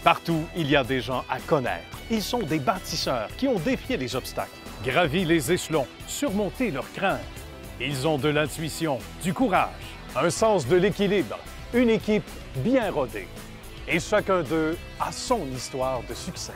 Partout, il y a des gens à connaître. Ils sont des bâtisseurs qui ont défié les obstacles, gravi les échelons, surmonté leurs craintes. Ils ont de l'intuition, du courage, un sens de l'équilibre, une équipe bien rodée. Et chacun d'eux a son histoire de succès.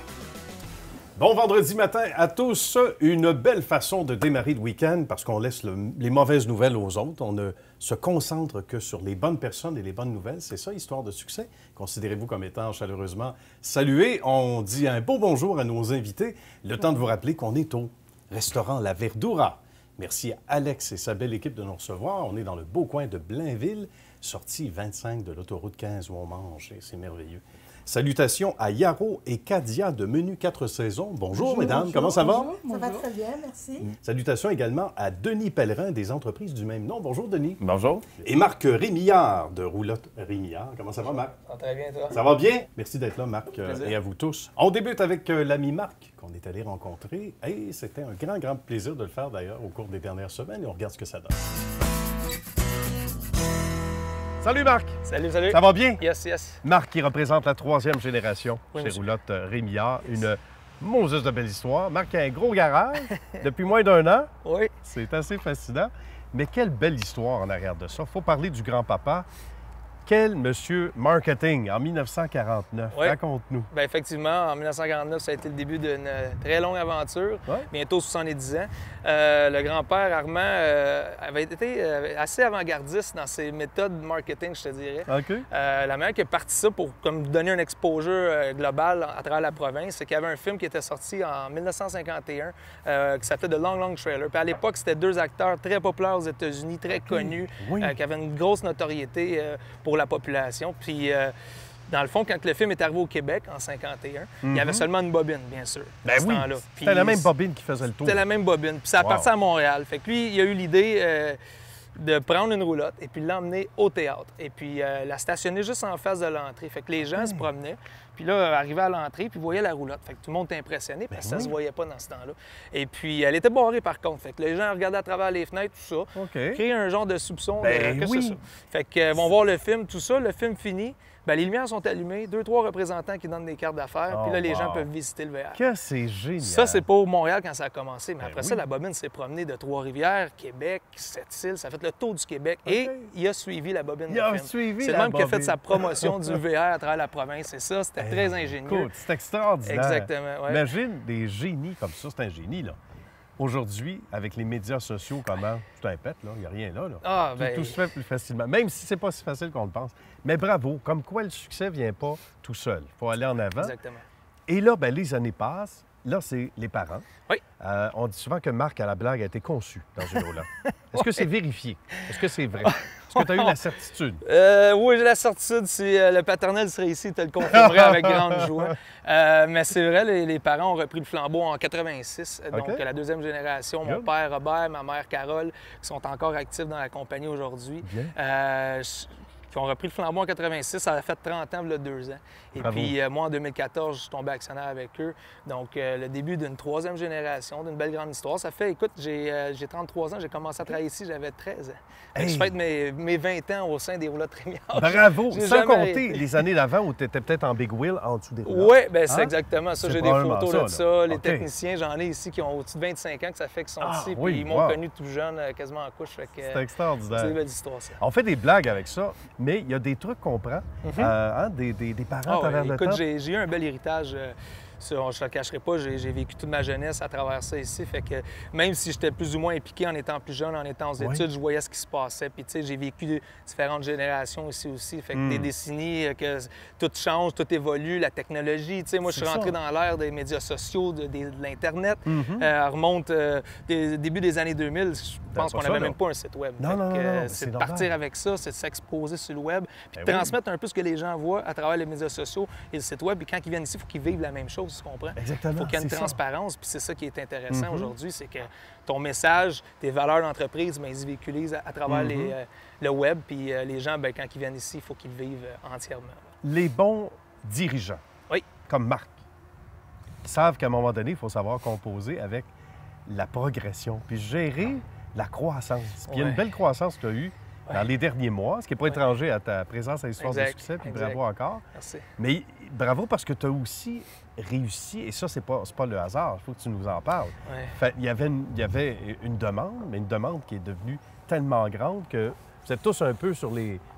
Bon vendredi matin à tous. Une belle façon de démarrer le week-end parce qu'on laisse les mauvaises nouvelles aux autres. On ne se concentre que sur les bonnes personnes et les bonnes nouvelles. C'est ça, histoire de succès. Considérez-vous comme étant chaleureusement salués. On dit un beau bonjour à nos invités. Le temps de vous rappeler qu'on est au restaurant La Verdura. Merci à Alex et sa belle équipe de nous recevoir. On est dans le beau coin de Blainville, sortie 25 de l'autoroute 15 où on mange. Et c'est merveilleux. Salutations à Yaro et Kadia de Menu 4 saisons. Bonjour, mesdames, bonjour, comment ça va? Ça va très bien, merci. Salutations également à Denis Pellerin des entreprises du même nom. Bonjour, Denis. Bonjour. Et Marc Rémillard de Roulotte Rémillard. Comment ça va, Marc? Ça va très bien, toi? Ça va bien? Merci d'être là, Marc, Plaisir. et à vous tous. On débute avec l'ami Marc, qu'on est allé rencontrer. Et c'était un grand plaisir de le faire, d'ailleurs, au cours des dernières semaines. Et on regarde ce que ça donne. Salut Marc! Salut. Ça va bien? Yes. Marc qui représente la troisième génération Oui, chez monsieur. Roulotte Rémillard. Une Moses de belle histoire. Marc a un gros garage depuis moins d'1 an. Oui. C'est assez fascinant. Mais quelle belle histoire en arrière de ça. Il faut parler du grand-papa. Quel monsieur marketing en 1949. Oui. Raconte-nous. Bien, effectivement, en 1949, ça a été le début d'une très longue aventure, Ouais. bientôt 70 ans. Le grand-père Armand avait été assez avant-gardiste dans ses méthodes de marketing, je te dirais. OK. La manière qui a parti ça pour comme, donner un exposure global à travers la province, c'est qu'il y avait un film qui était sorti en 1951 qui s'appelait The Long Trailer. Puis à l'époque, c'était deux acteurs très populaires aux États-Unis, très connus, Oui. qui avaient une grosse notoriété pour la population. Puis dans le fond, quand le film est arrivé au Québec en 51, il y avait seulement une bobine, bien sûr, Ben à ce oui, temps-là. c'était Puis la même bobine qui faisait le tour. C'était la même bobine. Puis ça a Wow. parti à Montréal. Fait que lui, il a eu l'idée de prendre une roulotte et puis l'emmener au théâtre. Et puis la stationner juste en face de l'entrée. Fait que les gens se promenaient. Puis là, arrivaient à l'entrée, puis voyaient la roulotte. Fait que tout le monde était impressionné parce que ça se voyait pas dans ce temps-là. Et puis elle était barrée par contre. Fait que les gens regardaient à travers les fenêtres, tout ça. OK. Créer un genre de soupçon Ben que oui. c'est ça. Fait que vont voir le film, tout ça. Le film finit. Bien, les lumières sont allumées, 2-3 représentants qui donnent des cartes d'affaires, Oh, puis là, les gens wow. peuvent visiter le VR. Que c'est génial. Ça, c'est pour Montréal quand ça a commencé. Mais Ben après oui. ça, la bobine s'est promenée de Trois-Rivières, Québec, Sept-Îles. Ça a fait le tour du Québec. Et il a suivi la bobine Il de a film. suivi C'est le la même qui a fait bobine. sa promotion du VR à travers la province. Et ça, c'était très ingénieux. Écoute, c'est extraordinaire. Exactement, ouais. Imagine des génies comme ça. C'est un génie, là. Aujourd'hui, avec les médias sociaux, comment? Tout un pète, là. Il n'y a rien là. Ah, Tout- ben- tout se fait plus facilement, même si c'est pas si facile qu'on le pense. Mais bravo, comme quoi le succès vient pas tout seul. Il faut aller en avant. Exactement. Et là, ben, les années passent. Là, c'est les parents. Oui. On dit souvent que Marc, à la blague, a été conçu dans une roulotte. Est-ce que c'est vérifié? Est-ce que c'est vrai? Est-ce que tu as eu la certitude? Oui, j'ai la certitude. Si le paternel serait ici, il te le confirmerait avec grande joie. Mais c'est vrai, les parents ont repris le flambeau en 86. Donc, OK. la deuxième génération, mon Good. père Robert, ma mère Carole, qui sont encore actifs dans la compagnie aujourd'hui. Bien. Qui ont repris le flambeau en 86. Ça a fait 30 ans, il y a 2 ans. Et Bravo. puis, moi, en 2014, je suis tombé actionnaire avec eux. Donc, le début d'une troisième génération, d'une belle grande histoire. Ça fait, écoute, j'ai 33 ans, j'ai commencé à travailler ici, j'avais 13 ans. Fait que Hey! je fête mes 20 ans au sein des roulottes Rémillard. Bravo! J'ai Sans jamais compter arrêté. les années d'avant où tu étais peut-être en big wheel en dessous des roulottes. Oui, bien c'est Hein? exactement ça. C'est J'ai des probablement photos ça, de là. ça. Les OK. techniciens, j'en ai ici qui ont au-dessus de 25 ans que ça fait qu'ils sont Ah, ici. oui, Puis ils m'ont wow. connu tout jeune, quasiment en couche. Fait que, C'est c'est extraordinaire. des belles histoires, ça. On fait des blagues avec ça, mais il y a des trucs qu'on prend, des parents Ah à ouais, travers le écoute, temps. j'ai eu un bel héritage. Ça, je te le cacherai pas, j'ai vécu toute ma jeunesse à travers ça ici. Fait que même si j'étais plus ou moins impliqué en étant plus jeune, en étant aux Oui. études, je voyais ce qui se passait. Puis tu sais, j'ai vécu différentes générations ici aussi. Fait que des décennies, que tout change, tout évolue, la technologie. Tu sais, moi, je suis C'est rentré ça. dans l'ère des médias sociaux, de l'Internet. Elle remonte début des années 2000. Je pense pas qu'on ça, n'avait là. même pas un site web. Non, Fait non, que, non, non, c'est c'est de normal. partir avec ça, c'est de s'exposer sur le web, puis de Ben oui. transmettre un peu ce que les gens voient à travers les médias sociaux et le site web. Puis quand ils viennent ici, il faut qu'ils vivent la même chose, tu comprends? Exactement, Il faut qu'il y ait une c'est ça. transparence, puis c'est ça qui est intéressant aujourd'hui, c'est que ton message, tes valeurs d'entreprise, bien, ils se véhiculisent à travers le web, puis les gens, bien, quand ils viennent ici, il faut qu'ils le vivent entièrement. Les bons dirigeants, Oui. comme Marc, savent qu'à un moment donné, il faut savoir composer avec la progression, puis gérer la croissance. Puis il y a une Ouais. belle croissance que tu as eue dans les derniers mois, ce qui n'est pas étranger à ta présence à l'Histoire de succès, puis exact. bravo encore. Merci. Mais bravo parce que tu as aussi réussi, et ça, c'est pas le hasard, il faut que tu nous en parles. Ouais. Fait, il y avait une demande, mais une demande qui est devenue tellement grande que vous êtes tous un peu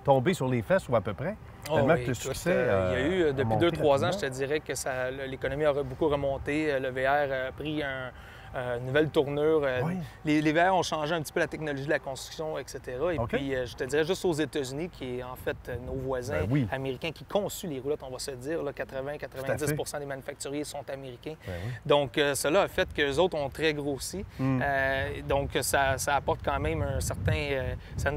tombés sur les fesses, ou à peu près. Tellement que le succès il y a eu, depuis monté 2-3 ans, rapidement. je te dirais que l'économie aurait beaucoup remonté. Le VR a pris une nouvelle tournure. Oui. Les VR ont changé un petit peu la technologie de la construction, etc. Et OK. puis, je te dirais juste aux États-Unis, qui est en fait nos voisins Ben oui. américains qui conçuent les roulottes, on va se dire, 80-90 des manufacturiers sont américains. Ben oui. Donc, cela a fait qu'eux autres ont très grossi. Mm. Donc, ça apporte quand même un certain... ça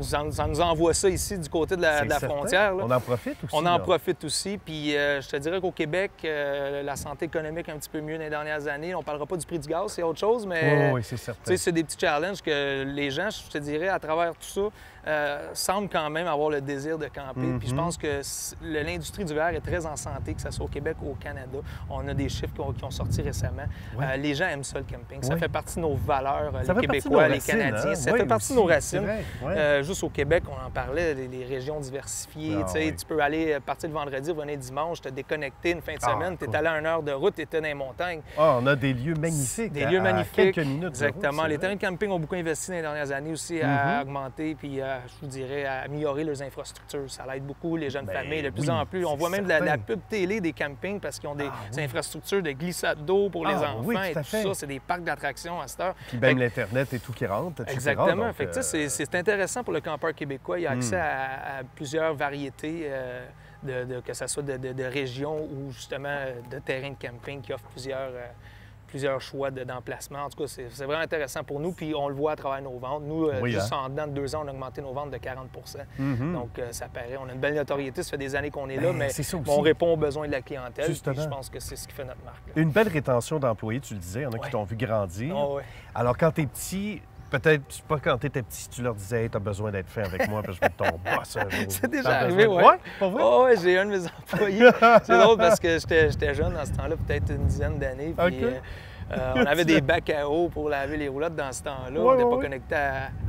nous envoie ça ici du côté de la C'est certain. frontière. Là. On en profite aussi. On en là. profite aussi. Puis je te dirais qu'au Québec, la santé économique un petit peu mieux dans les dernières années. On ne parlera pas du prix du gaz, c'est autre chose, mais Oui, c'est certain. tu sais, c'est des petits challenges que les gens, je te dirais, à travers tout ça, semblent quand même avoir le désir de camper. Puis je pense que l'industrie du VR est très en santé, que ce soit au Québec ou au Canada. On a des chiffres qui ont sorti récemment. Ouais. Les gens aiment ça, le camping. Ça Ouais. fait partie de nos valeurs, Ça les fait partie de Québécois, nos les racines, Canadiens. hein? Ça Oui, fait partie de aussi, nos racines. c'est vrai, ouais. Juste au Québec, on en parlait, les régions diversifiées. Ah, Tu sais, oui. tu peux aller partir le vendredi, revenir dimanche, te déconnecter une fin de Ah, semaine. Tu es cool. allé à 1 heure de route, tu étais dans les montagnes. Ah, on a des lieux magnifiques. Des lieux à magnifiques. quelques minutes de route, Exactement. c'est Les vrai. terrains de camping ont beaucoup investi dans les dernières années aussi à augmenter puis je vous dirais à améliorer leurs infrastructures. Ça l'aide beaucoup les jeunes Ben familles. De plus oui, en plus, on c'est voit même de certain. la pub télé des campings parce qu'ils ont des oui. infrastructures de glissade d'eau pour les Ah, enfants oui, et tout à tout fait. ça. C'est des parcs d'attractions à cette heure. Puis même l'Internet et tout qui rentre, etc. Exactement. Donc, Fait que, tu sais, c'est intéressant pour le campeur québécois. Il y a accès à plusieurs variétés, que ce soit de régions ou justement de terrains de camping qui offrent plusieurs choix d'emplacement. En tout cas, c'est vraiment intéressant pour nous. Puis on le voit à travers nos ventes. Nous, Oui, juste hein? en dedans de 2 ans, on a augmenté nos ventes de 40 Mhm. Donc, ça paraît. On a une belle notoriété. Ça fait des années qu'on est là, Ben, mais c'est ça aussi. on répond aux besoins de la clientèle. Puis Justement. je pense que c'est ce qui fait notre marque. là. Une belle rétention d'employés, tu le disais. Il y en a qui Ouais. t'ont vu grandir. Ah ouais. Alors, quand t'es petit, peut-être pas quand t'étais petit, tu leur disais hey, t'as besoin d'être fin avec moi parce que je veux être ton boss un jour. C'est déjà T'as arrivé, besoin de- ouais. Ouais, pas vrai? Oh, ouais, j'ai un de mes employés. C'est drôle parce que j'étais jeune dans ce temps-là, peut-être une dizaine d'années. Puis, OK. on avait des bacs à eau pour laver les roulottes dans ce temps-là. Ouais, on n'était ouais, pas ouais. connecté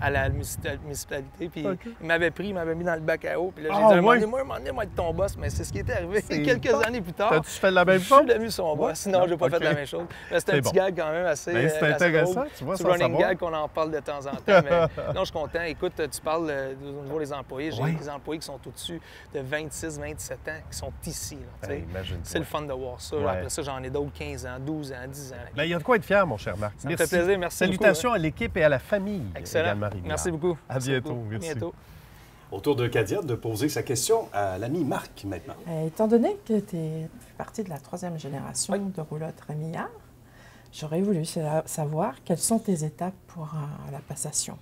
à la municipalité. Puis OK. il m'avait pris, il m'avait mis dans le bac à eau. Puis là, j'ai Ah, dit, ouais? un moment donné, moi, être ton boss. Mais c'est ce qui était arrivé C'est quelques bon. années plus tard. T'as-tu fait la même Je chose? suis devenu son boss. Sinon, je n'ai pas OK. fait la même chose. Mais c'était un C'est petit bon. gag quand même assez. Ben, c'est assez intéressant, drôle. tu vois, C'est sans running savoir. gag qu'on en parle de temps en temps. Mais non, je suis content. Écoute, tu parles au niveau des employés. J'ai Oui. des employés qui sont au-dessus de 26, 27 ans qui sont ici. Là, tu sais. Hey, imagine-toi. C'est le fun de voir ça. Ouais. Après ça, j'en ai d'autres 15 ans, 12 ans, 10 ans. Ben, il y a de quoi être fier, mon cher Marc. Ça me fait plaisir. Merci Salutations à l'équipe et à la famille Excellent. également, Rémi. Merci beaucoup. À Merci bientôt. beaucoup. Merci. Bientôt. Au tour de Kadia de poser sa question à l'ami Marc maintenant. Étant donné que tu fais partie de la 3e génération de roulotte Rémillard, j'aurais voulu savoir quelles sont tes étapes pour la passation.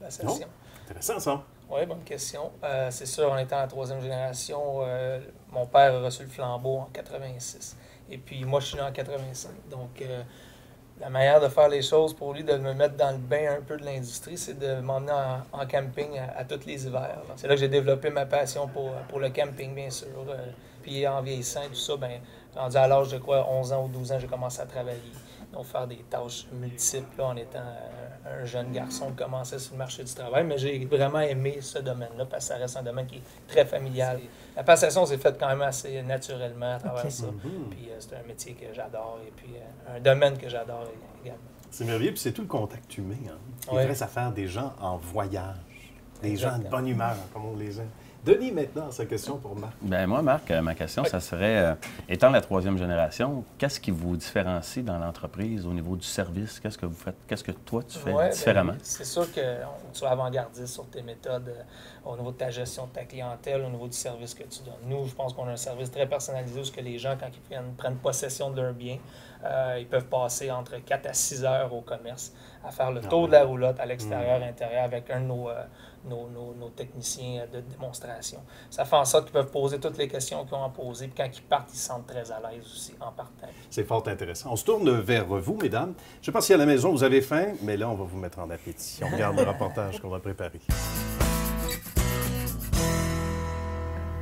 La passation. Intéressant, ça. Oui, bonne question. C'est sûr, en étant la 3e génération, mon père a reçu le flambeau en 86. Et puis moi, je suis né en 85. Donc, la manière de faire les choses pour lui, de me mettre dans le bain un peu de l'industrie, c'est de m'emmener en camping à tous les hivers. là. C'est là que j'ai développé ma passion pour le camping, bien sûr. Puis en vieillissant et tout ça, bien, rendu à l'âge de quoi, 11 ans ou 12 ans, j'ai commencé à travailler. Donc faire des tâches multiples là, en étant un jeune garçon qui commençait sur le marché du travail. Mais j'ai vraiment aimé ce domaine-là parce que ça reste un domaine qui est très familial. La passation s'est faite quand même assez naturellement à travers OK. ça. Puis c'est un métier que j'adore et puis un domaine que j'adore également. C'est merveilleux, puis c'est tout le contact humain. Hein. Il Ouais. reste à faire des gens en voyage, des gens de Exactement. bonne humeur, comme on les aime. Denis, maintenant, sa question pour Marc. Bien, moi, Marc, ma question, ça serait, étant la 3e génération, qu'est-ce qui vous différencie dans l'entreprise au niveau du service? Qu'est-ce que vous faites? Qu'est-ce que toi, tu fais Ouais, ben, différemment? c'est sûr que tu es avant-gardiste sur tes méthodes au niveau de ta gestion de ta clientèle, au niveau du service que tu donnes. Nous, je pense qu'on a un service très personnalisé où ce que les gens, quand ils prennent possession de leurs biens, ils peuvent passer entre 4 à 6 heures au commerce à faire le tour de la roulotte à l'extérieur, intérieur, avec un de nos techniciens de démonstration. Ça fait en sorte qu'ils peuvent poser toutes les questions qu'ils ont à poser. Puis quand ils partent, ils se sentent très à l'aise aussi en partant. C'est fort intéressant. On se tourne vers vous, mesdames. Je ne sais pas si à la maison vous avez faim, mais là, on va vous mettre en appétit. On regarde le reportage qu'on a préparé.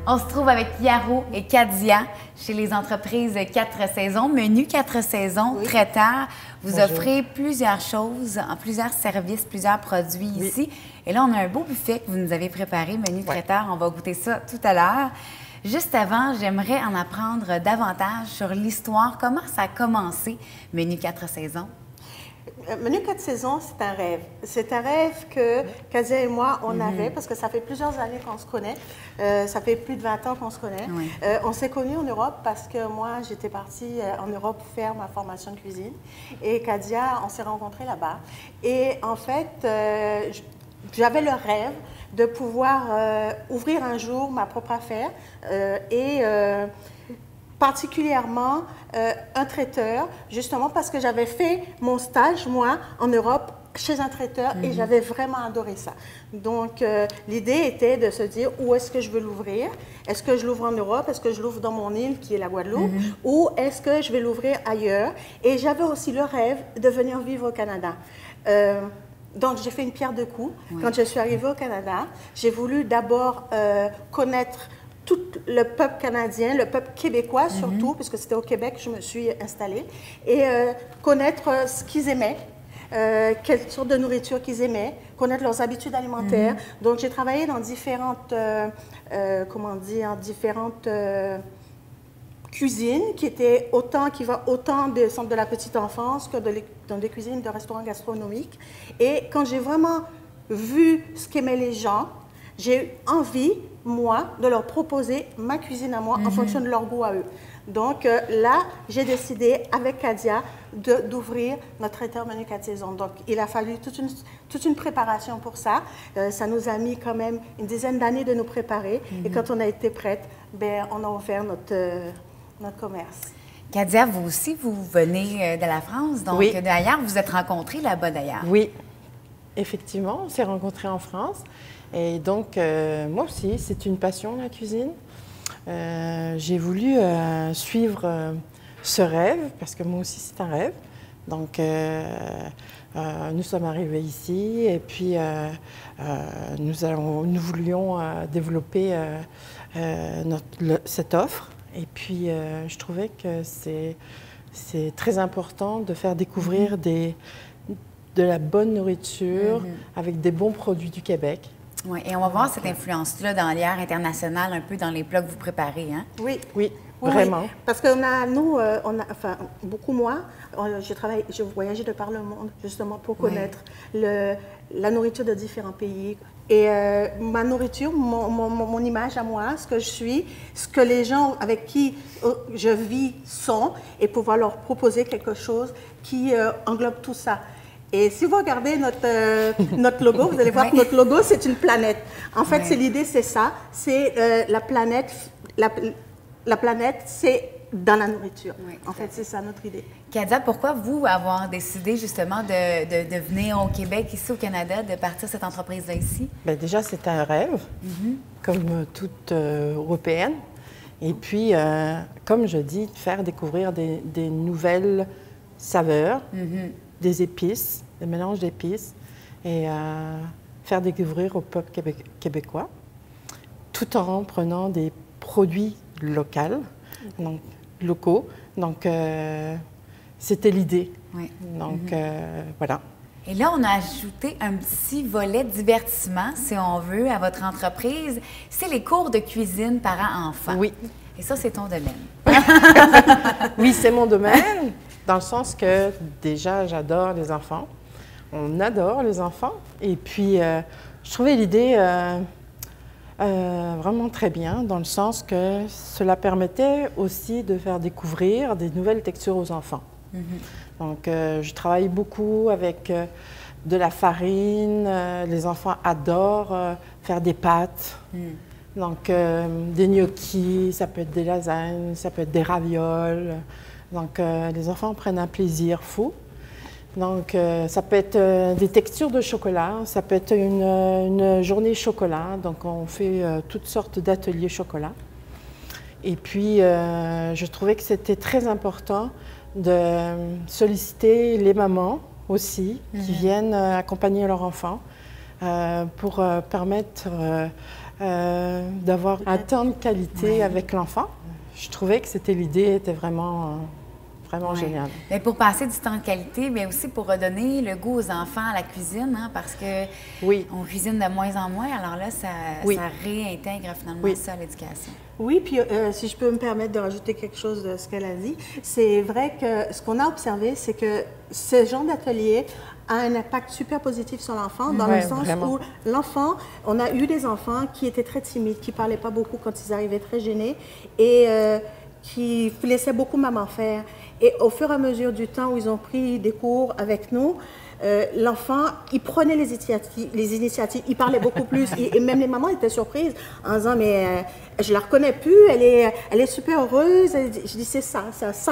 On se trouve avec Yaro et Kadia chez les entreprises 4 saisons. Menu 4 saisons, traiteur. Vous offrez plusieurs choses, plusieurs services, plusieurs produits ici. Et là, on a un beau buffet que vous nous avez préparé, menu traiteur. On va goûter ça tout à l'heure. Juste avant, j'aimerais en apprendre davantage sur l'histoire. Comment ça a commencé, Menu 4 saisons? Menu 4 saisons, c'est un rêve. C'est un rêve que Kadia et moi, on avait, parce que ça fait plusieurs années qu'on se connaît. Ça fait plus de 20 ans qu'on se connaît. On s'est connus en Europe parce que moi, j'étais partie en Europe faire ma formation de cuisine. Et Kadia, on s'est rencontrés là-bas. Et en fait, j'avais le rêve de pouvoir ouvrir un jour ma propre affaire particulièrement un traiteur, justement parce que j'avais fait mon stage, moi, en Europe, chez un traiteur et j'avais vraiment adoré ça. Donc, l'idée était de se dire où est-ce que je veux l'ouvrir. Est-ce que je l'ouvre en Europe? Est-ce que je l'ouvre dans mon île, qui est la Guadeloupe? Ou est-ce que je vais l'ouvrir ailleurs? Et j'avais aussi le rêve de venir vivre au Canada. Donc, j'ai fait une pierre deux coups. Quand je suis arrivée au Canada, j'ai voulu d'abord connaître tout le peuple canadien, le peuple québécois surtout, puisque c'était au Québec que je me suis installée, et connaître ce qu'ils aimaient, quelle sorte de nourriture qu'ils aimaient, connaître leurs habitudes alimentaires. Donc, j'ai travaillé dans différentes, cuisines qui vont autant des centres de la petite enfance que dans des cuisines de restaurants gastronomiques. Et quand j'ai vraiment vu ce qu'aimaient les gens, j'ai eu envie, moi, de leur proposer ma cuisine à moi en fonction de leur goût à eux. Donc là, j'ai décidé avec Kadia d'ouvrir notre traiteur Menu 4 saisons. Donc il a fallu toute une préparation pour ça. Ça nous a mis quand même une dizaine d'années de nous préparer. Et quand on a été prête, ben, on a ouvert notre commerce. Kadia, vous aussi, vous venez de la France. Donc d'ailleurs, vous êtes rencontrés là-bas d'ailleurs. Oui, effectivement, on s'est rencontrés en France. Et donc, moi aussi, c'est une passion, la cuisine. J'ai voulu suivre ce rêve, parce que moi aussi, c'est un rêve. Donc, nous sommes arrivés ici et puis nous voulions développer cette offre. Et puis, je trouvais que c'est très important de faire découvrir de la bonne nourriture avec des bons produits du Québec. Oui, et on va voir cette influence-là dans l'ère internationale, un peu dans les plats que vous préparez, hein? Oui, vraiment. Oui. Parce que beaucoup moi, j'ai voyagé de par le monde, justement, pour connaître la nourriture de différents pays. Et ma nourriture, mon image à moi, ce que je suis, ce que les gens avec qui je vis sont, et pouvoir leur proposer quelque chose qui englobe tout ça. Et si vous regardez notre logo, vous allez voir que notre logo, c'est une planète. En fait, l'idée, c'est ça. C'est la planète. La planète, c'est dans la nourriture. En fait, c'est ça notre idée. Kadia, pourquoi vous avoir décidé justement de venir au Québec, ici au Canada, de partir cette entreprise-là ici? Bien, déjà, c'était un rêve, comme toute Européenne. Et puis, comme je dis, faire découvrir des nouvelles saveurs, des épices, des mélanges d'épices, et faire découvrir au peuple québécois, tout en prenant des produits locaux. Donc, c'était l'idée. Donc, voilà. Et là, on a ajouté un petit volet divertissement, si on veut, à votre entreprise. C'est les cours de cuisine parents-enfants. Oui. Et ça, c'est ton domaine. Oui, c'est mon domaine, dans le sens que déjà, j'adore les enfants. On adore les enfants. Et puis, je trouvais l'idée vraiment très bien, dans le sens que cela permettait aussi de faire découvrir des nouvelles textures aux enfants. Donc, je travaille beaucoup avec de la farine. Les enfants adorent faire des pâtes. Donc, des gnocchis, ça peut être des lasagnes, ça peut être des ravioles. Donc, les enfants prennent un plaisir fou. Donc, ça peut être des textures de chocolat, ça peut être une journée chocolat. Donc, on fait toutes sortes d'ateliers chocolat. Et puis, je trouvais que c'était très important de solliciter les mamans aussi, qui viennent accompagner leurs enfants pour permettre d'avoir un temps de qualité avec l'enfant. Je trouvais que l'idée était vraiment géniale. Mais pour passer du temps de qualité, mais aussi pour redonner le goût aux enfants à la cuisine, hein, parce que on cuisine de moins en moins. Alors là, ça réintègre finalement ça à l'éducation. Oui, puis si je peux me permettre de rajouter quelque chose de ce qu'elle a dit, c'est vrai que ce qu'on a observé, c'est que ce genre d'atelier a un impact super positif sur l'enfant, dans le sens où l'enfant, on a eu des enfants qui étaient très timides, qui ne parlaient pas beaucoup quand ils arrivaient, très gênés, et qui laissaient beaucoup maman faire. Et au fur et à mesure du temps où ils ont pris des cours avec nous, l'enfant, il prenait les initiatives, il parlait beaucoup plus. Et même les mamans étaient surprises en disant, mais je la reconnais plus, elle est super heureuse. Je dis, c'est ça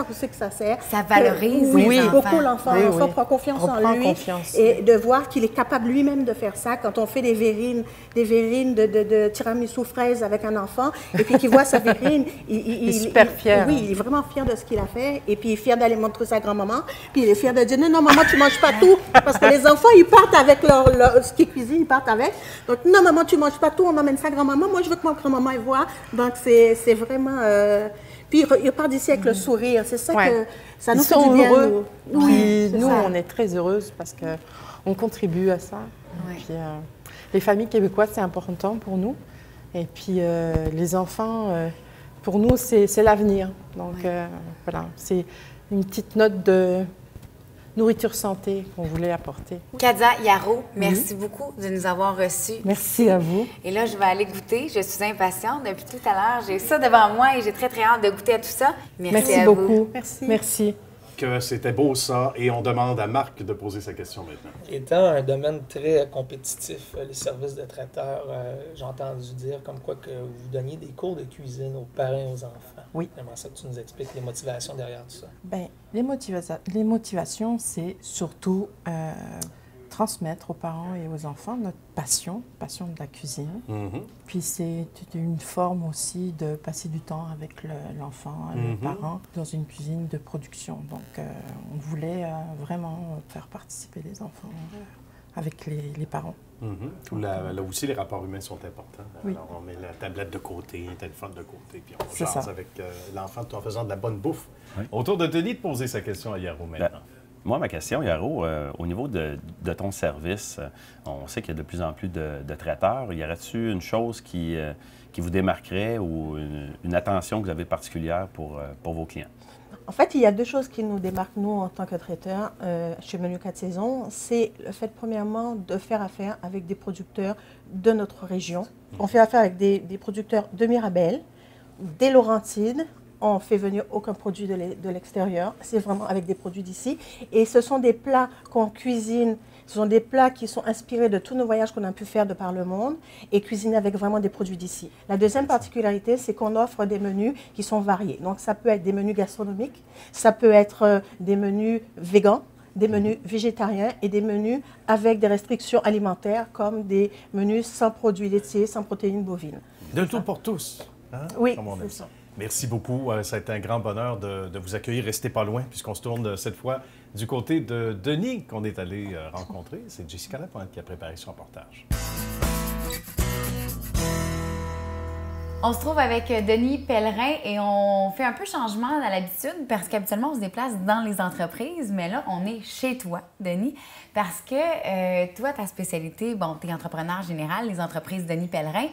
aussi que ça sert. Ça valorise beaucoup l'enfant. L'enfant prend confiance en lui. Et de voir qu'il est capable lui-même de faire ça. Quand on fait des verrines de tiramisu fraise avec un enfant, et puis qu'il voit sa verrine, il est super fier. Oui, il est vraiment fier de ce qu'il a fait. Et puis il est fier d'aller montrer sa grand-maman. Puis il est fier de dire, non, maman, tu manges pas tout. Parce que les enfants, ils partent avec ce qu'ils cuisinent, ils partent avec. Donc, non, maman, tu manges pas tout, on emmène ça à grand-maman. Moi, je veux que ma grand-maman y voit. Donc, c'est vraiment... Puis, ils repartent d'ici avec le sourire. C'est ça que ça nous fait du bien. Heureux. Oui, nous, on est très heureuses parce qu'on contribue à ça. Puis, les familles québécoises, c'est important pour nous. Et puis, les enfants, pour nous, c'est l'avenir. Donc, voilà, c'est une petite note de nourriture santé qu'on voulait apporter. Kadia Yaro, merci beaucoup de nous avoir reçus. Merci à vous. Et là, je vais aller goûter. Je suis impatiente. Depuis tout à l'heure, j'ai ça devant moi et j'ai très, très hâte de goûter à tout ça. Merci beaucoup. Merci. Que c'était beau ça, et on demande à Marc de poser sa question maintenant. Étant un domaine très compétitif, les services de traiteurs, j'ai entendu dire comme quoi que vous donniez des cours de cuisine aux parents et aux enfants. Oui. J'aimerais ça que tu nous expliques les motivations derrière tout ça. Bien, les motivations, c'est surtout transmettre aux parents et aux enfants notre passion de la cuisine. Puis c'est une forme aussi de passer du temps avec l'enfant, les parents, dans une cuisine de production. Donc, on voulait vraiment faire participer les enfants avec les parents. Là aussi, les rapports humains sont importants. Oui. Alors, on met la tablette de côté, le téléphone de côté, puis on jase avec l'enfant tout en faisant de la bonne bouffe. Oui. Autour de Denis de poser sa question à Yaro maintenant. Moi, ma question, Yaro, au niveau de ton service, on sait qu'il y a de plus en plus de traiteurs. Y aurait-il une chose qui vous démarquerait ou une attention que vous avez particulière pour vos clients? En fait, il y a deux choses qui nous démarquent, nous, en tant que traiteurs, chez Menu 4 saisons. C'est le fait, premièrement, de faire affaire avec des producteurs de notre région. On fait affaire avec des producteurs de Mirabel, des Laurentides. On ne fait venir aucun produit de l'extérieur. C'est vraiment avec des produits d'ici. Et ce sont des plats qu'on cuisine. Ce sont des plats qui sont inspirés de tous nos voyages qu'on a pu faire de par le monde et cuisinés avec vraiment des produits d'ici. La deuxième particularité, c'est qu'on offre des menus qui sont variés. Donc, ça peut être des menus gastronomiques, ça peut être des menus végans, des menus végétariens et des menus avec des restrictions alimentaires comme des menus sans produits laitiers, sans protéines bovines. De tout pour tous. Hein? Oui, c'est ça. Merci beaucoup. Ça a été un grand bonheur de vous accueillir. Restez pas loin, puisqu'on se tourne cette fois du côté de Denis qu'on est allé rencontrer. C'est Jessica Lapointe qui a préparé son reportage. On se trouve avec Denis Pellerin et on fait un peu changement à l'habitude parce qu'habituellement, on se déplace dans les entreprises, mais là, on est chez toi, Denis, parce que toi, ta spécialité, bon, tu es entrepreneur général, les entreprises Denis Pellerin,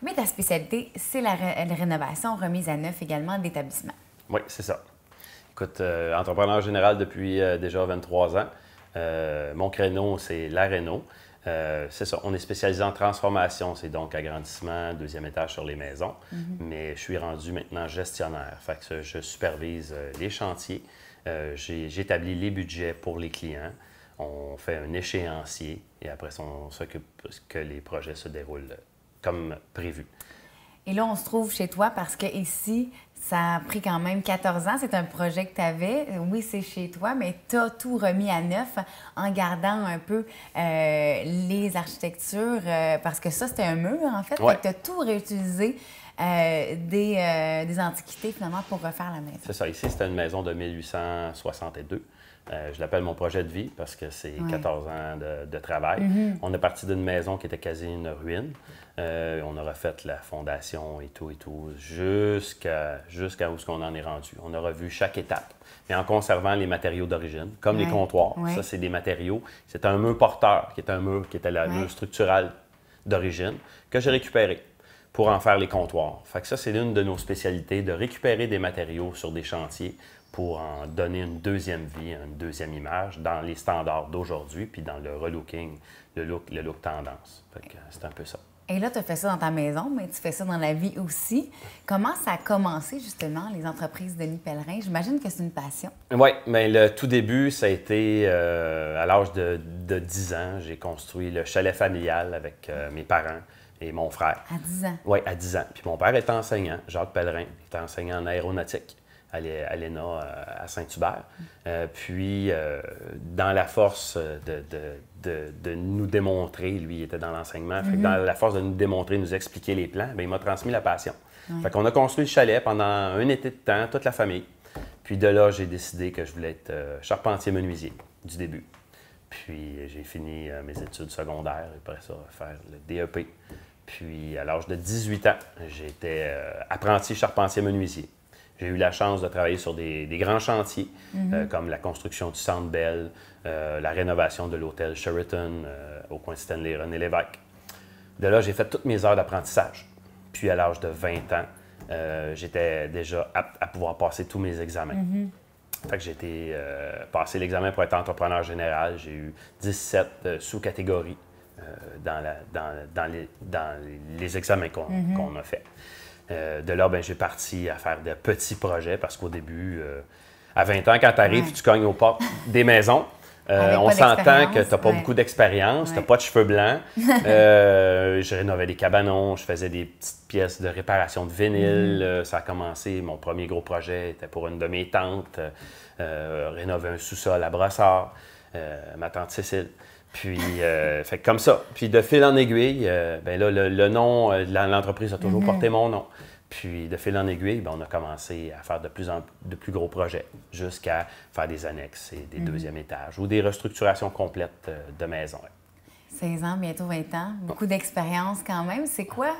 mais ta spécialité, c'est la rénovation, remise à neuf également d'établissements. Oui, c'est ça. Écoute, entrepreneur général depuis déjà 23 ans. Mon créneau, c'est la réno. C'est ça, on est spécialisé en transformation, c'est donc agrandissement, deuxième étage sur les maisons. Mais je suis rendu maintenant gestionnaire, fait que je supervise les chantiers. J'établis les budgets pour les clients. On fait un échéancier et après ça, on s'occupe que les projets se déroulent comme prévu. Et là, on se trouve chez toi parce que ici, ça a pris quand même 14 ans. C'est un projet que tu avais. Oui, c'est chez toi, mais tu as tout remis à neuf en gardant un peu les architectures parce que ça, c'était un mur, en fait. Ouais. Tu as tout réutilisé des antiquités, finalement, pour refaire la maison. C'est ça. Ici, c'était une maison de 1862. Je l'appelle mon projet de vie parce que c'est 14 ans de travail. On est parti d'une maison qui était quasi une ruine. On a refait la fondation et tout, jusqu'à où est-ce qu'on en est rendu. On a revu chaque étape, mais en conservant les matériaux d'origine, comme les comptoirs. Ça, c'est des matériaux. C'était un mur porteur, qui était un mur qui était la mur structurale d'origine, que j'ai récupéré pour en faire les comptoirs. Fait que ça, c'est l'une de nos spécialités, de récupérer des matériaux sur des chantiers pour en donner une deuxième vie, une deuxième image dans les standards d'aujourd'hui, puis dans le relooking, le look tendance. Fait que c'est un peu ça. Et là, tu as fait ça dans ta maison, mais tu fais ça dans la vie aussi. Comment ça a commencé, justement, les entreprises Denis Pellerin? J'imagine que c'est une passion. Oui, mais le tout début, ça a été à l'âge de 10 ans. J'ai construit le chalet familial avec mes parents et mon frère. À 10 ans? Oui, à 10 ans. Puis mon père était enseignant, Jacques Pellerin, il était enseignant en aéronautique à l'ENA à Saint-Hubert. Puis, dans la force de nous démontrer, lui, il était dans l'enseignement, fait que dans la force de nous démontrer, nous expliquer les plans, bien, il m'a transmis la passion. Fait qu'on a construit le chalet pendant un été de temps, toute la famille. Puis de là, j'ai décidé que je voulais être charpentier-menuisier du début. Puis j'ai fini mes études secondaires et après ça, faire le DEP. Puis à l'âge de 18 ans, j'étais apprenti charpentier-menuisier. J'ai eu la chance de travailler sur des grands chantiers, comme la construction du Centre Bell, la rénovation de l'hôtel Sheraton au coin de Stanley René Lévesque. De là, j'ai fait toutes mes heures d'apprentissage. Puis à l'âge de 20 ans, j'étais déjà apte à pouvoir passer tous mes examens. Fait que j'ai été passer l'examen pour être entrepreneur général. J'ai eu 17 sous-catégories dans les examens qu'on a fait. De là, ben, j'ai parti à faire de petits projets parce qu'au début, à 20 ans, quand tu arrives, tu cognes aux portes des maisons. On s'entend que tu n'as pas beaucoup d'expérience, tu n'as pas de cheveux blancs. Je rénovais des cabanons, je faisais des petites pièces de réparation de vinyle. Ça a commencé, mon premier gros projet était pour une de mes tantes, rénover un sous-sol à Brossard, ma tante Cécile. Puis, fait comme ça. Puis, de fil en aiguille, ben là, le nom de l'entreprise a toujours porté mon nom. Puis, de fil en aiguille, ben, on a commencé à faire de plus gros projets, jusqu'à faire des annexes et des deuxièmes étages ou des restructurations complètes de maisons. 16 ans, bientôt 20 ans, beaucoup d'expérience quand même. C'est quoi,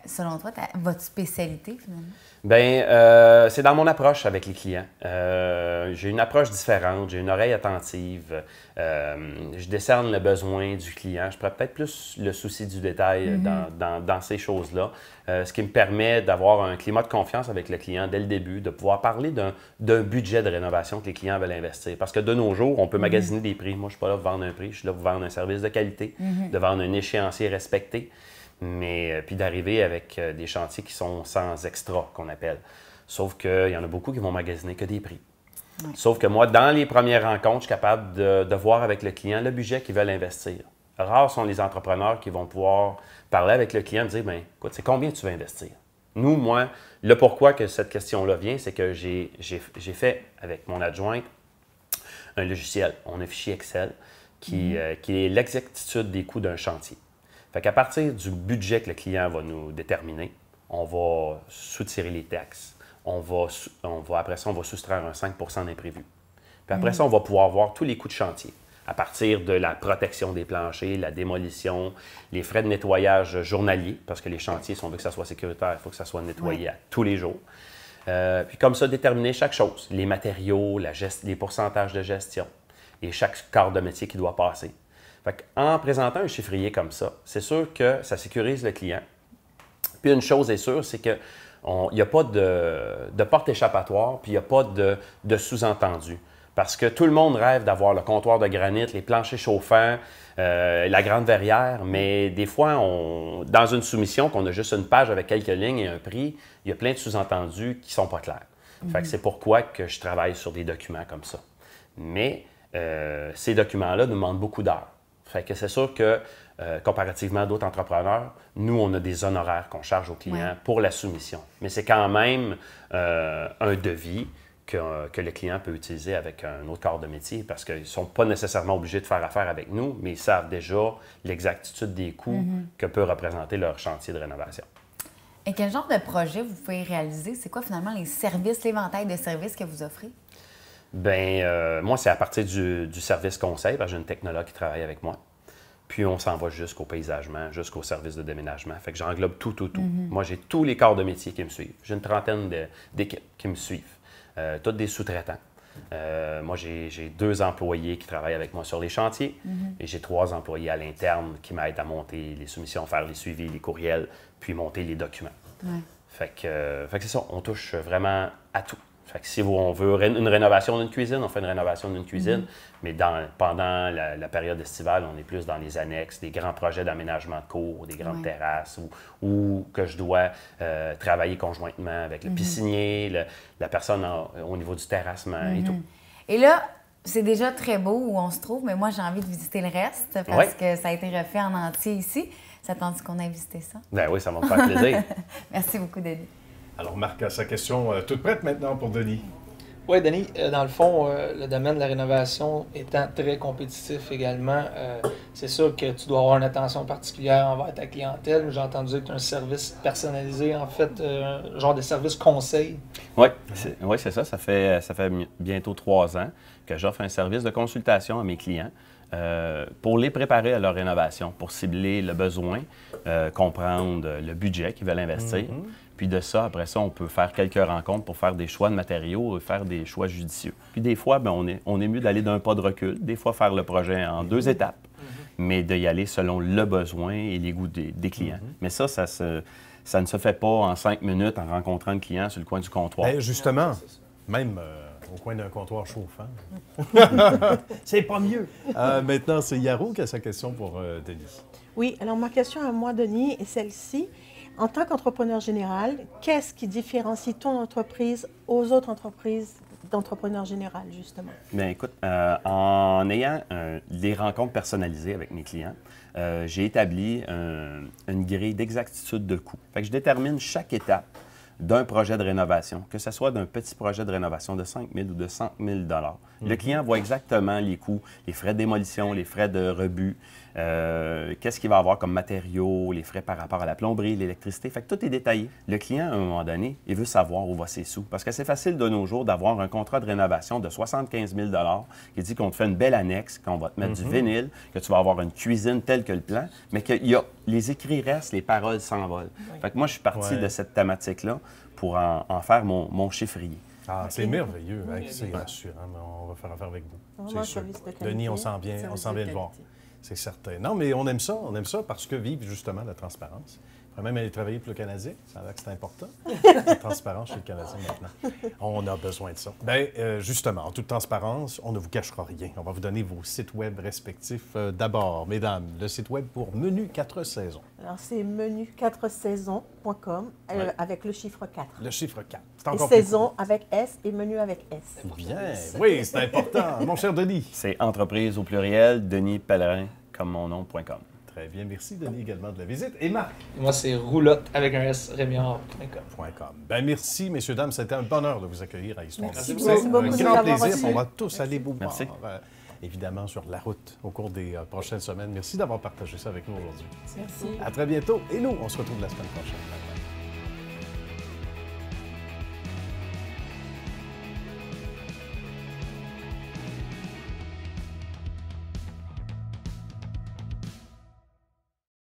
selon toi, votre spécialité, finalement? Bien, c'est dans mon approche avec les clients. J'ai une approche différente, j'ai une oreille attentive. Je décerne le besoin du client. Je prends peut-être plus le souci du détail dans ces choses-là. Ce qui me permet d'avoir un climat de confiance avec le client dès le début, de pouvoir parler d'un budget de rénovation que les clients veulent investir. Parce que de nos jours, on peut magasiner des prix. Moi, je ne suis pas là pour vendre un prix, je suis là pour vendre un service de qualité, de vendre un échéancier respecté. Mais puis d'arriver avec des chantiers qui sont sans extra, qu'on appelle. Sauf qu'il y en a beaucoup qui vont magasiner que des prix. Sauf que moi, dans les premières rencontres, je suis capable de voir avec le client le budget qu'ils veulent investir. Rares sont les entrepreneurs qui vont pouvoir parler avec le client et dire, bien, écoute, c'est combien tu veux investir? Nous, moi, le pourquoi que cette question-là vient, c'est que j'ai fait avec mon adjointe un logiciel. On a un fichier Excel qui est l'exactitude des coûts d'un chantier. Fait qu'à partir du budget que le client va nous déterminer, on va soutirer les taxes. Après ça, on va soustraire un 5 d'imprévu. Puis après ça, on va pouvoir voir tous les coûts de chantier. À partir de la protection des planchers, la démolition, les frais de nettoyage journaliers, parce que les chantiers, si on veut que ça soit sécuritaire, il faut que ça soit nettoyé tous les jours. Puis comme ça, déterminer chaque chose, les matériaux, les pourcentages de gestion et chaque quart de métier qui doit passer. En présentant un chiffrier comme ça, c'est sûr que ça sécurise le client. Puis une chose est sûre, c'est qu'il n'y a pas de porte échappatoire, puis il n'y a pas de sous-entendu. Parce que tout le monde rêve d'avoir le comptoir de granit, les planchers chauffants, la grande verrière, mais des fois, dans une soumission, qu'on a juste une page avec quelques lignes et un prix, il y a plein de sous-entendus qui ne sont pas clairs. Fait que c'est pourquoi que je travaille sur des documents comme ça. Mais ces documents-là nous demandent beaucoup d'heures. Fait que c'est sûr que, comparativement à d'autres entrepreneurs, nous, on a des honoraires qu'on charge aux clients pour la soumission. Mais c'est quand même un devis que le client peut utiliser avec un autre corps de métier parce qu'ils ne sont pas nécessairement obligés de faire affaire avec nous, mais ils savent déjà l'exactitude des coûts que peut représenter leur chantier de rénovation. Et quel genre de projet vous pouvez réaliser? C'est quoi finalement les services, l'éventail de services que vous offrez? Bien, moi, c'est à partir du service conseil, parce que j'ai une technologue qui travaille avec moi. Puis on s'en va jusqu'au paysagement, jusqu'au service de déménagement. Fait que j'englobe tout. Moi, j'ai tous les corps de métier qui me suivent. J'ai une trentaine d'équipes qui me suivent, toutes des sous-traitants. Moi, j'ai 2 employés qui travaillent avec moi sur les chantiers et j'ai 3 employés à l'interne qui m'aident à monter les soumissions, faire les suivis, les courriels, puis monter les documents. Ouais. Fait que c'est ça, on touche vraiment à tout. Fait que si on veut une rénovation d'une cuisine, on fait une rénovation d'une cuisine, mais pendant la période estivale, on est plus dans les annexes, des grands projets d'aménagement de cours, des grandes terrasses, ou que je dois travailler conjointement avec le piscinier, la personne au niveau du terrassement et tout. Et là, c'est déjà très beau où on se trouve, mais moi, j'ai envie de visiter le reste parce que ça a été refait en entier ici. Ça tente qu'on aille visiter ça? Ben oui, ça va me faire plaisir. Merci beaucoup, Denis. Alors, Marc a sa question toute prête maintenant pour Denis. Oui, Denis, dans le fond, le domaine de la rénovation étant très compétitif également, c'est sûr que tu dois avoir une attention particulière envers ta clientèle. J'ai entendu dire que tu as un service personnalisé, en fait, genre de service conseil. Oui, c'est ça. Ça fait bientôt 3 ans que j'offre un service de consultation à mes clients pour les préparer à leur rénovation, pour cibler le besoin, comprendre le budget qu'ils veulent investir. Puis de ça, après ça, on peut faire quelques rencontres pour faire des choix de matériaux et faire des choix judicieux. Puis des fois, bien, on est mieux d'aller d'un pas de recul, des fois faire le projet en 2 étapes, mais d'y aller selon le besoin et les goûts des clients. Mais ça ne se fait pas en 5 minutes en rencontrant le client sur le coin du comptoir. Bien, justement, même au coin d'un comptoir chauffant. C'est pas mieux. Maintenant, c'est Yaro qui a sa question pour Denis. Oui, alors ma question à moi, Denis, est celle-ci. En tant qu'entrepreneur général, qu'est-ce qui différencie ton entreprise aux autres entreprises d'entrepreneur général, justement? Bien, écoute, en ayant des rencontres personnalisées avec mes clients, j'ai établi une grille d'exactitude de coûts. Fait que je détermine chaque étape d'un projet de rénovation, que ce soit d'un petit projet de rénovation de 5 000 ou de 100 000 Le client voit exactement les coûts, les frais de démolition, les frais de rebut, qu'est-ce qu'il va avoir comme matériaux, les frais par rapport à la plomberie, l'électricité. Fait que tout est détaillé. Le client, à un moment donné, il veut savoir où va ses sous. Parce que c'est facile de nos jours d'avoir un contrat de rénovation de 75 000 qui dit qu'on te fait une belle annexe, qu'on va te mettre du vinyle, que tu vas avoir une cuisine telle que le plan, mais que les écrits restent, les paroles s'envolent. Fait que moi, je suis parti de cette thématique-là pour en faire mon chiffrier. Ah, c'est merveilleux, hein, c'est rassurant, mais on va faire affaire avec vous. C'est sûr. Denis, on sent bien le voir. C'est certain. Non, mais on aime ça parce que vive justement la transparence. Il faudrait même aller travailler pour le Canadien, ça a l'air que c'est important. La transparence chez le Canadien maintenant. On a besoin de ça. Bien, justement, en toute transparence, on ne vous cachera rien. On va vous donner vos sites web respectifs. D'abord, mesdames, le site web pour Menu 4 saisons. Alors, c'est menu4saisons.com avec le chiffre 4. Le chiffre 4. C'est encore et saison avec S et menu avec S. Bien. Oui, c'est important. Mon cher Denis. C'est entreprise au pluriel, Denis Pellerin, comme mon nom.com. Très bien. Merci, Denis, également de la visite. Et Marc? Moi, c'est roulotte avec un S, rémiard.com. Ben, merci, messieurs, dames. C'était un bonheur de vous accueillir à Histoire. Merci beaucoup. C'est un grand plaisir. Reçu. On va tous aller vous voir. Merci. Évidemment, sur la route au cours des prochaines semaines. Merci d'avoir partagé ça avec nous aujourd'hui. Merci. À très bientôt. Et nous, on se retrouve la semaine prochaine.